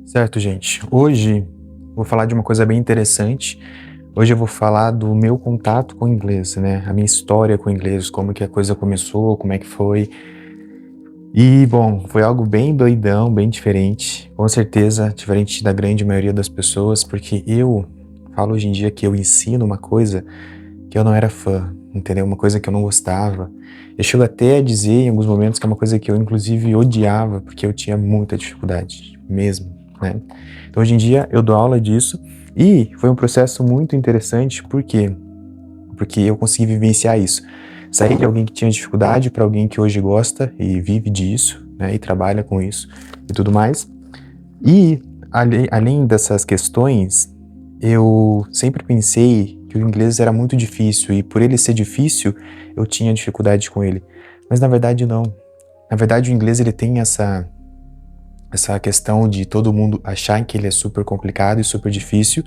Certo, gente. Hoje vou falar de uma coisa bem interessante. Hoje eu vou falar do meu contato com o inglês, né? A minha história com o inglês, como que a coisa começou, como é que foi. E, bom, foi algo bem doidão, bem diferente. Com certeza, diferente da grande maioria das pessoas, porque eu falo hoje em dia que eu ensino uma coisa que eu não era fã, entendeu? Uma coisa que eu não gostava. Eu chego até a dizer em alguns momentos que é uma coisa que eu, inclusive, odiava, porque eu tinha muita dificuldade mesmo, né? Então, hoje em dia, eu dou aula disso e foi um processo muito interessante, por quê? Porque eu consegui vivenciar isso. Sair de alguém que tinha dificuldade para alguém que hoje gosta e vive disso, né? E trabalha com isso e tudo mais. E, além dessas questões, eu sempre pensei que o inglês era muito difícil e por ele ser difícil, eu tinha dificuldade com ele. Mas na verdade não. Na verdade o inglês ele tem essa questão de todo mundo achar que ele é super complicado e super difícil,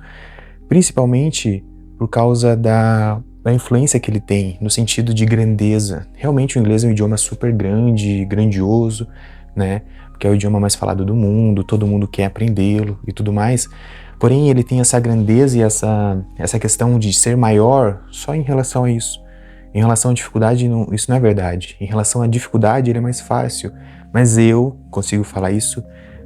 principalmente por causa da influência que ele tem, no sentido de grandeza. Realmente o inglês é um idioma super grande, grandioso, né? Porque é o idioma mais falado do mundo, todo mundo quer aprendê-lo e tudo mais. Porém, ele tem essa grandeza e essa questão de ser maior só em relação a isso. Em relação à dificuldade, isso não é verdade. Em relação à dificuldade, ele é mais fácil. Mas eu consigo falar isso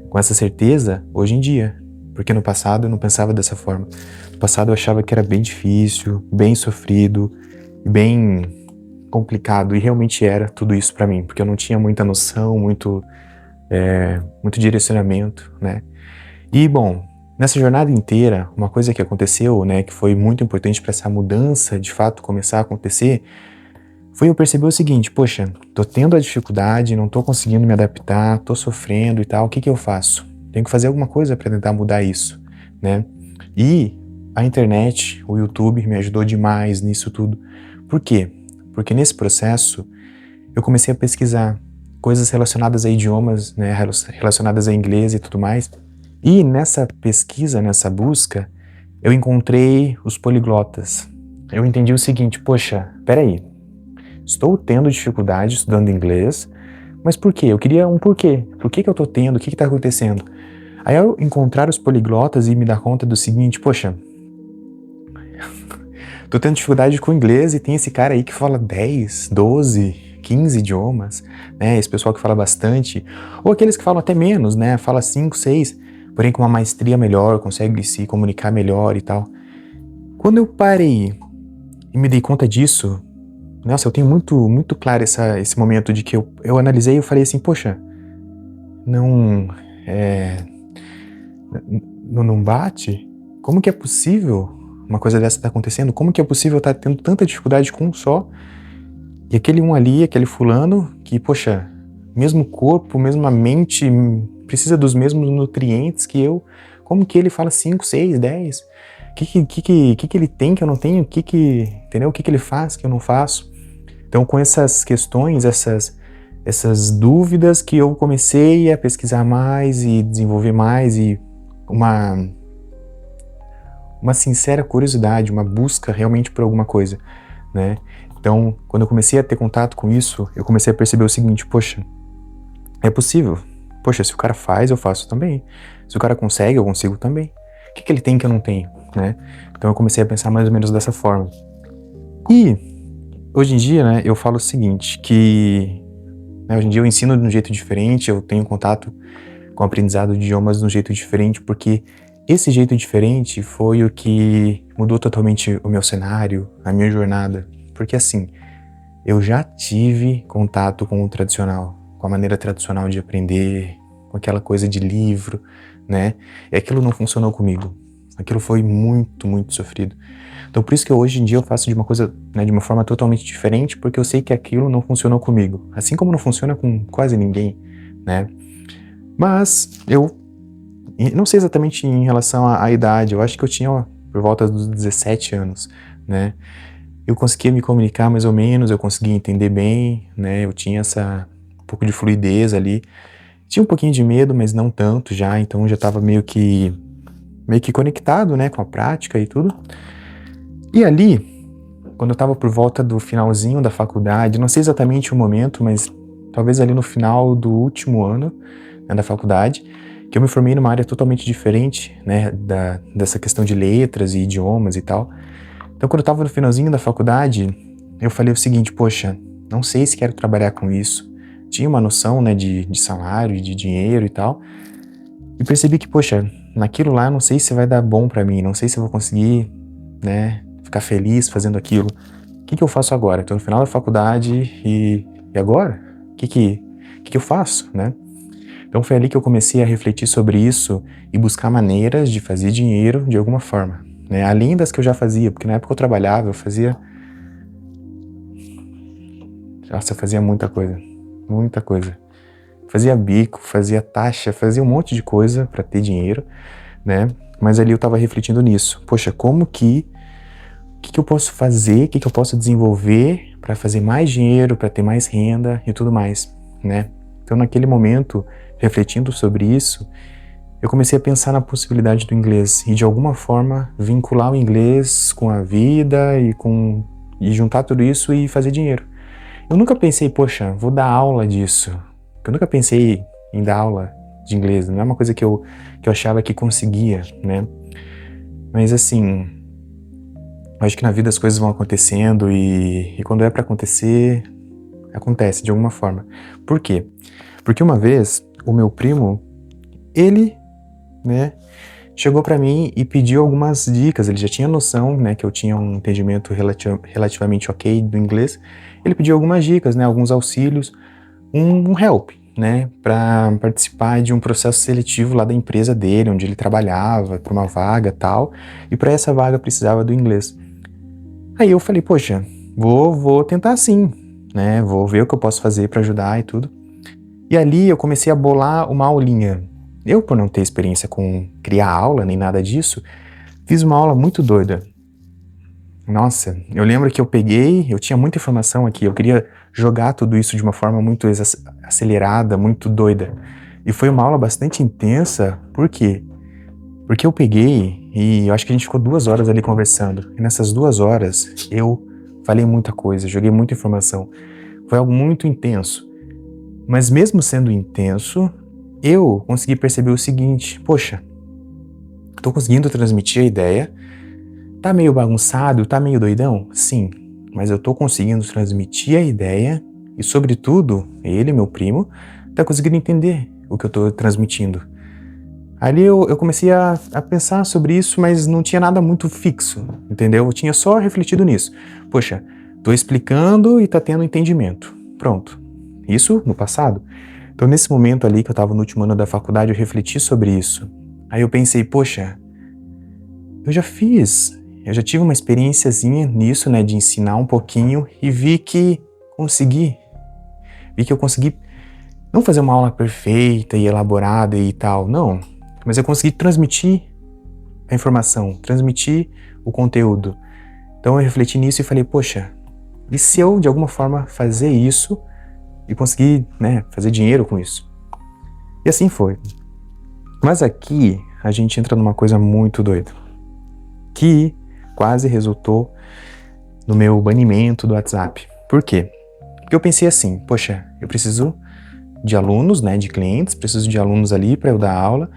com essa certeza hoje em dia. Porque no passado eu não pensava dessa forma. No passado eu achava que era bem difícil, bem sofrido, bem complicado. E realmente era tudo isso pra mim. Porque eu não tinha muita noção, muito direcionamento, né? E, bom, nessa jornada inteira, uma coisa que aconteceu, né, que foi muito importante para essa mudança de fato começar a acontecer, foi eu perceber o seguinte: poxa, tô tendo a dificuldade, não tô conseguindo me adaptar, tô sofrendo e tal, o que que eu faço? Tenho que fazer alguma coisa para tentar mudar isso, né? E a internet, o YouTube me ajudou demais nisso tudo. Por quê? Porque nesse processo eu comecei a pesquisar coisas relacionadas a idiomas, né, relacionadas a inglês e tudo mais. E nessa pesquisa, nessa busca, eu encontrei os poliglotas. Eu entendi o seguinte: poxa, peraí, estou tendo dificuldade estudando inglês, mas por quê? Eu queria um porquê. Por que que eu tô tendo? O que que tá acontecendo? Aí eu encontrar os poliglotas e me dar conta do seguinte: poxa, tô tendo dificuldade com o inglês e tem esse cara aí que fala 10, 12, 15 idiomas, né? Esse pessoal que fala bastante, ou aqueles que falam até menos, né? Fala 5, 6, porém com uma maestria melhor, consegue se comunicar melhor e tal. Quando eu parei e me dei conta disso, nossa, eu tenho muito claro esse momento de que eu analisei e eu falei assim: poxa, não, não bate? Como que é possível uma coisa dessa estar acontecendo? Como que é possível eu estar tendo tanta dificuldade com um só? E aquele um ali, aquele fulano, que, poxa, mesmo corpo, mesma mente, precisa dos mesmos nutrientes que eu, como que ele fala 5, 6, 10? O que ele tem que eu não tenho? Entendeu? O que ele faz que eu não faço? Então, com essas questões, essas dúvidas que eu comecei a pesquisar mais e desenvolver mais e uma sincera curiosidade, uma busca realmente por alguma coisa, né? Então, quando eu comecei a ter contato com isso, eu comecei a perceber o seguinte: poxa, é possível. Poxa, se o cara faz, eu faço também. Se o cara consegue, eu consigo também. O que ele tem que eu não tenho, né? Então eu comecei a pensar mais ou menos dessa forma. E, hoje em dia, né, eu falo o seguinte, que hoje em dia eu ensino de um jeito diferente, eu tenho contato com o aprendizado de idiomas de um jeito diferente, porque esse jeito diferente foi o que mudou totalmente o meu cenário, a minha jornada. Porque assim, eu já tive contato com o tradicional, com a maneira tradicional de aprender, com aquela coisa de livro, né? E aquilo não funcionou comigo. Aquilo foi muito sofrido. Então por isso que hoje em dia eu faço de uma coisa, né, de uma forma totalmente diferente, porque eu sei que aquilo não funcionou comigo. Assim como não funciona com quase ninguém, né? Mas eu não sei exatamente em relação à idade, eu acho que eu tinha por volta dos 17 anos, né? Eu conseguia me comunicar mais ou menos, eu conseguia entender bem, né? Eu tinha um pouco de fluidez ali. Tinha um pouquinho de medo, mas não tanto já, então já estava meio que conectado, né, com a prática e tudo. E ali, quando eu estava por volta do finalzinho da faculdade, não sei exatamente o momento, mas talvez ali no final do último ano, né, da faculdade, que eu me formei numa área totalmente diferente, né, dessa questão de letras e idiomas e tal. Então, quando eu estava no finalzinho da faculdade, eu falei o seguinte, poxa, não sei se quero trabalhar com isso. Tinha uma noção, né, de salário, de dinheiro e tal. E percebi que, poxa, naquilo lá, não sei se vai dar bom pra mim, não sei se eu vou conseguir, né, ficar feliz fazendo aquilo. O que eu faço agora? Tô no final da faculdade e agora? O que eu faço, né? Então foi ali que eu comecei a refletir sobre isso e buscar maneiras de fazer dinheiro de alguma forma, né? Além das que eu já fazia, porque na época eu trabalhava, eu fazia... Nossa, eu fazia muita coisa, muita coisa. Fazia bico, fazia taxa, fazia um monte de coisa para ter dinheiro, né? Mas ali eu tava refletindo nisso. Poxa, como que... O que eu posso fazer, o que eu posso desenvolver para fazer mais dinheiro, para ter mais renda e tudo mais, né? Então naquele momento, refletindo sobre isso, eu comecei a pensar na possibilidade do inglês e de alguma forma vincular o inglês com a vida e juntar tudo isso e fazer dinheiro. Eu nunca pensei, poxa, vou dar aula disso. Eu nunca pensei em dar aula de inglês, não é uma coisa que eu achava que conseguia, né? Mas assim, acho que na vida as coisas vão acontecendo e quando é pra acontecer, acontece de alguma forma. Por quê? Porque uma vez, o meu primo, ele, né, chegou pra mim e pediu algumas dicas. Ele já tinha noção, né, que eu tinha um entendimento relativamente ok do inglês. Ele pediu algumas dicas, né, alguns auxílios, um help, né, pra participar de um processo seletivo lá da empresa dele, onde ele trabalhava, pra uma vaga e tal. E pra essa vaga precisava do inglês. Aí eu falei, poxa, vou tentar sim, né, vou ver o que eu posso fazer pra ajudar e tudo. E ali eu comecei a bolar uma aulinha. Eu, por não ter experiência com criar aula, nem nada disso, fiz uma aula muito doida. Nossa, eu lembro que eu tinha muita informação aqui, eu queria jogar tudo isso de uma forma muito acelerada, muito doida. E foi uma aula bastante intensa, por quê? Porque eu peguei e eu acho que a gente ficou 2 horas ali conversando. E nessas 2 horas eu falei muita coisa, joguei muita informação. Foi algo muito intenso. Mas mesmo sendo intenso, eu consegui perceber o seguinte, poxa, tô conseguindo transmitir a ideia, tá meio bagunçado, tá meio doidão? Sim, mas eu tô conseguindo transmitir a ideia e, sobretudo, ele, meu primo, tá conseguindo entender o que eu tô transmitindo. Ali eu comecei a pensar sobre isso, mas não tinha nada muito fixo, entendeu? Eu tinha só refletido nisso. Poxa, tô explicando e tá tendo entendimento. Pronto. Isso no passado. Então, nesse momento ali que eu estava no último ano da faculdade, eu refleti sobre isso. Aí eu pensei, poxa, eu já tive uma experiênciazinha nisso, né, de ensinar um pouquinho e vi que eu consegui não fazer uma aula perfeita e elaborada e tal, não, mas eu consegui transmitir a informação, transmitir o conteúdo. Então eu refleti nisso e falei, poxa, e se eu de alguma forma fazer isso e conseguir, né, fazer dinheiro com isso? E assim foi. Mas aqui a gente entra numa coisa muito doida, que quase resultou no meu banimento do WhatsApp. Por quê? Porque eu pensei assim, poxa, eu preciso de alunos, né, de clientes, preciso de alunos ali para eu dar aula,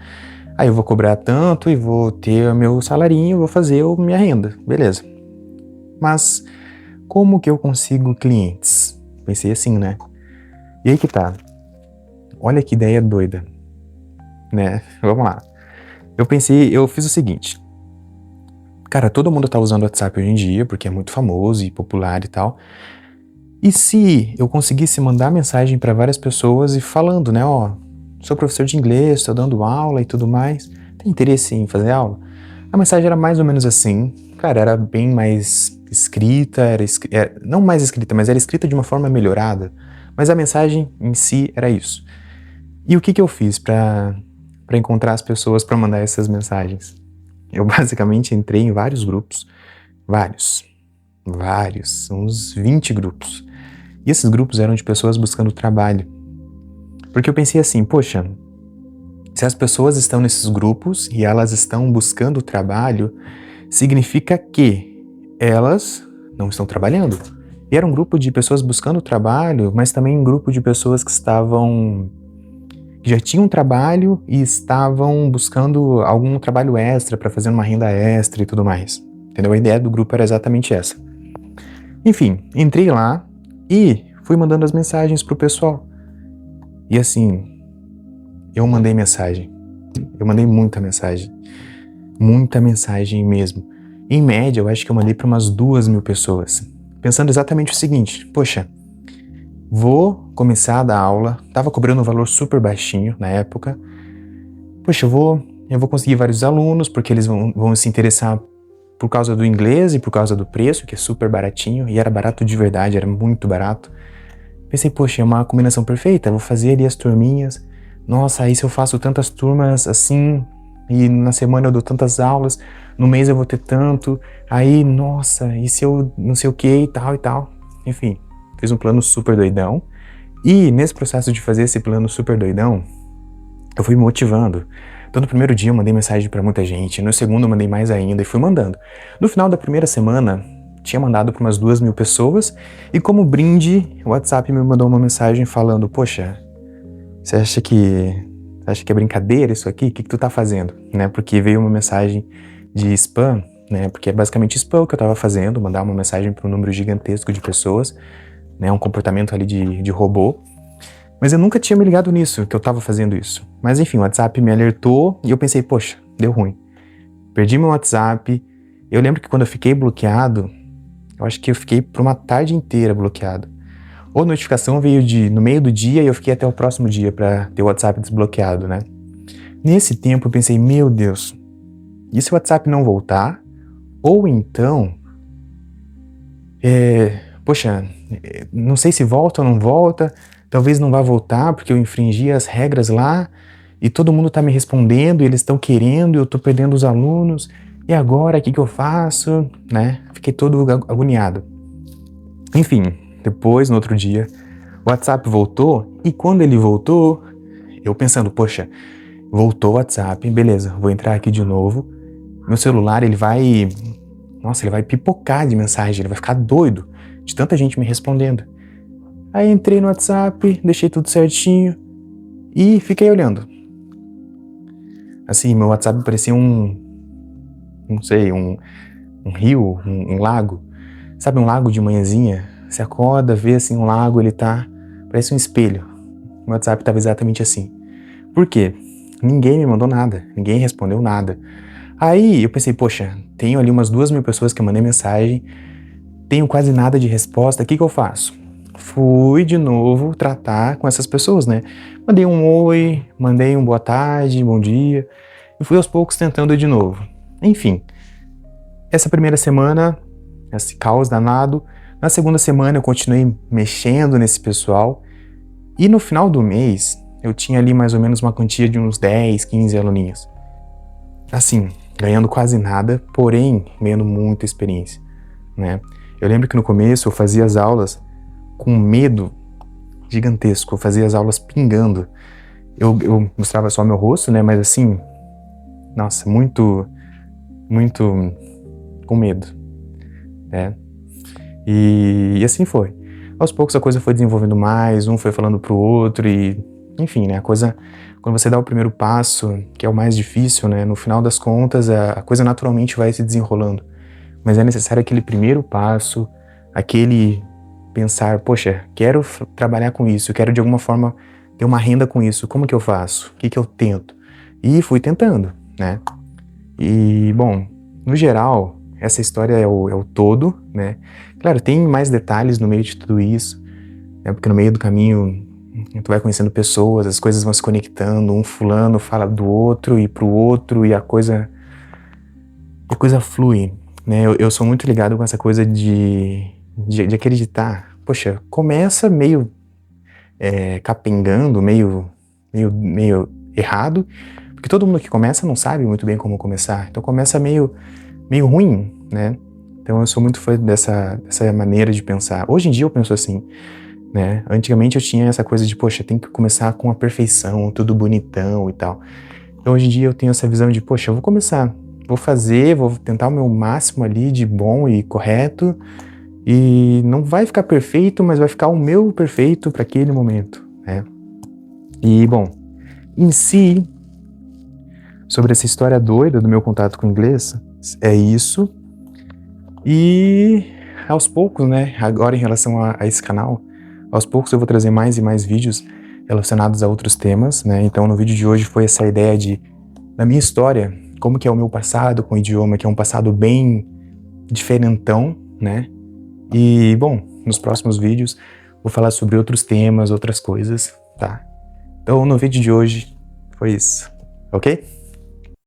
aí eu vou cobrar tanto e vou ter o meu salarinho, vou fazer a minha renda, beleza. Mas como que eu consigo clientes? Pensei assim, né? E aí que tá. Olha que ideia doida, né? Vamos lá. Eu fiz o seguinte. Cara, todo mundo tá usando o WhatsApp hoje em dia, porque é muito famoso e popular e tal. E se eu conseguisse mandar mensagem para várias pessoas e falando, né, ó, sou professor de inglês, tô dando aula e tudo mais, tem interesse em fazer aula? A mensagem era mais ou menos assim, cara, era bem mais escrita, não mais escrita, mas era escrita de uma forma melhorada, mas a mensagem em si era isso. E o que eu fiz para encontrar as pessoas para mandar essas mensagens? Eu basicamente entrei em vários grupos, vários, uns 20 grupos. E esses grupos eram de pessoas buscando trabalho. Porque eu pensei assim, poxa, se as pessoas estão nesses grupos e elas estão buscando trabalho, significa que elas não estão trabalhando. E era um grupo de pessoas buscando trabalho, mas também um grupo de pessoas que estavam que já tinham um trabalho e estavam buscando algum trabalho extra para fazer uma renda extra e tudo mais. Entendeu? A ideia do grupo era exatamente essa. Enfim, entrei lá e fui mandando as mensagens pro pessoal. E assim, eu mandei mensagem. Eu mandei muita mensagem. Muita mensagem mesmo. Em média, eu acho que eu mandei para umas 2.000 pessoas. Pensando exatamente o seguinte, poxa, vou começar a dar aula, tava cobrando um valor super baixinho na época. Poxa, eu vou conseguir vários alunos, porque eles vão se interessar por causa do inglês e por causa do preço, que é super baratinho, e era barato de verdade, era muito barato. Pensei, poxa, é uma combinação perfeita, vou fazer ali as turminhas. Nossa, aí se eu faço tantas turmas assim, e na semana eu dou tantas aulas, no mês eu vou ter tanto, aí, nossa, e se eu não sei o que e tal e tal. Enfim, fiz um plano super doidão. E nesse processo de fazer esse plano super doidão, eu fui me motivando. Então no primeiro dia eu mandei mensagem pra muita gente, no segundo eu mandei mais ainda e fui mandando. No final da primeira semana, tinha mandado para umas 2.000 pessoas e como brinde, o WhatsApp me mandou uma mensagem falando, poxa, você acha que é brincadeira isso aqui? O que tu tá fazendo? Né? Porque veio uma mensagem de spam, né? Porque é basicamente spam que eu tava fazendo, mandar uma mensagem para um número gigantesco de pessoas, né? Um comportamento ali de robô. Mas eu nunca tinha me ligado nisso, que eu tava fazendo isso. Mas enfim, o WhatsApp me alertou e eu pensei, poxa, deu ruim. Perdi meu WhatsApp. Eu lembro que quando eu fiquei bloqueado, eu acho que eu fiquei por uma tarde inteira bloqueado. Ou a notificação veio no meio do dia e eu fiquei até o próximo dia pra ter o WhatsApp desbloqueado, né? Nesse tempo eu pensei, meu Deus, e se o WhatsApp não voltar? Ou então, poxa, não sei se volta ou não volta, talvez não vá voltar porque eu infringi as regras lá e todo mundo tá me respondendo e eles estão querendo e eu tô perdendo os alunos. E agora, o que eu faço? Né? Fiquei todo agoniado. Enfim, depois, no outro dia, o WhatsApp voltou e quando ele voltou, eu pensando, poxa, voltou o WhatsApp, beleza, vou entrar aqui de novo. Meu celular, ele vai pipocar de mensagem, ele vai ficar doido de tanta gente me respondendo. Aí entrei no WhatsApp, deixei tudo certinho e fiquei olhando. Assim, meu WhatsApp parecia um rio, um lago. Sabe um lago de manhãzinha? Você acorda, vê assim um lago, parece um espelho. O WhatsApp estava exatamente assim. Por quê? Ninguém me mandou nada, ninguém respondeu nada. Aí eu pensei, poxa, tenho ali umas 2.000 pessoas que eu mandei mensagem, tenho quase nada de resposta, o que eu faço? Fui de novo tratar com essas pessoas, né? Mandei um oi, mandei um boa tarde, bom dia, e fui aos poucos tentando de novo. Enfim, essa primeira semana, esse caos danado. Na segunda semana eu continuei mexendo nesse pessoal e no final do mês eu tinha ali mais ou menos uma quantia de uns 10, 15 aluninhos. Assim, ganhando quase nada, porém ganhando muita experiência, né? Eu lembro que no começo eu fazia as aulas com medo gigantesco, eu fazia as aulas pingando. Eu mostrava só meu rosto, né? Mas assim, nossa, muito com medo, né? E assim foi. Aos poucos a coisa foi desenvolvendo mais, um foi falando pro outro e, enfim, né, a coisa, quando você dá o primeiro passo, que é o mais difícil, né, no final das contas a coisa naturalmente vai se desenrolando. Mas é necessário aquele primeiro passo, aquele pensar, poxa, quero trabalhar com isso, quero de alguma forma ter uma renda com isso, como que eu faço? O que eu tento? E fui tentando, né? E, bom, no geral, essa história é o todo, né? Claro, tem mais detalhes no meio de tudo isso, né? Porque no meio do caminho tu vai conhecendo pessoas, as coisas vão se conectando, um fulano fala do outro e pro outro e a coisa flui, né? Eu sou muito ligado com essa coisa de acreditar. Poxa, começa meio capengando, meio errado, porque todo mundo que começa não sabe muito bem como começar, então começa meio ruim, né? Então eu sou muito fã dessa maneira de pensar. Hoje em dia eu penso assim, né? Antigamente eu tinha essa coisa de, poxa, tem que começar com a perfeição, tudo bonitão e tal. Então hoje em dia eu tenho essa visão de, poxa, eu vou começar, vou fazer, vou tentar o meu máximo ali de bom e correto e não vai ficar perfeito, mas vai ficar o meu perfeito para aquele momento, né? E, bom, Em si, sobre essa história doida do meu contato com o inglês, é isso. E aos poucos, né, agora em relação a esse canal, aos poucos eu vou trazer mais e mais vídeos relacionados a outros temas, né? Então no vídeo de hoje foi essa ideia da minha história, como que é o meu passado com o idioma, que é um passado bem diferentão, né? E, bom, nos próximos vídeos vou falar sobre outros temas, outras coisas, tá? Então no vídeo de hoje foi isso, ok?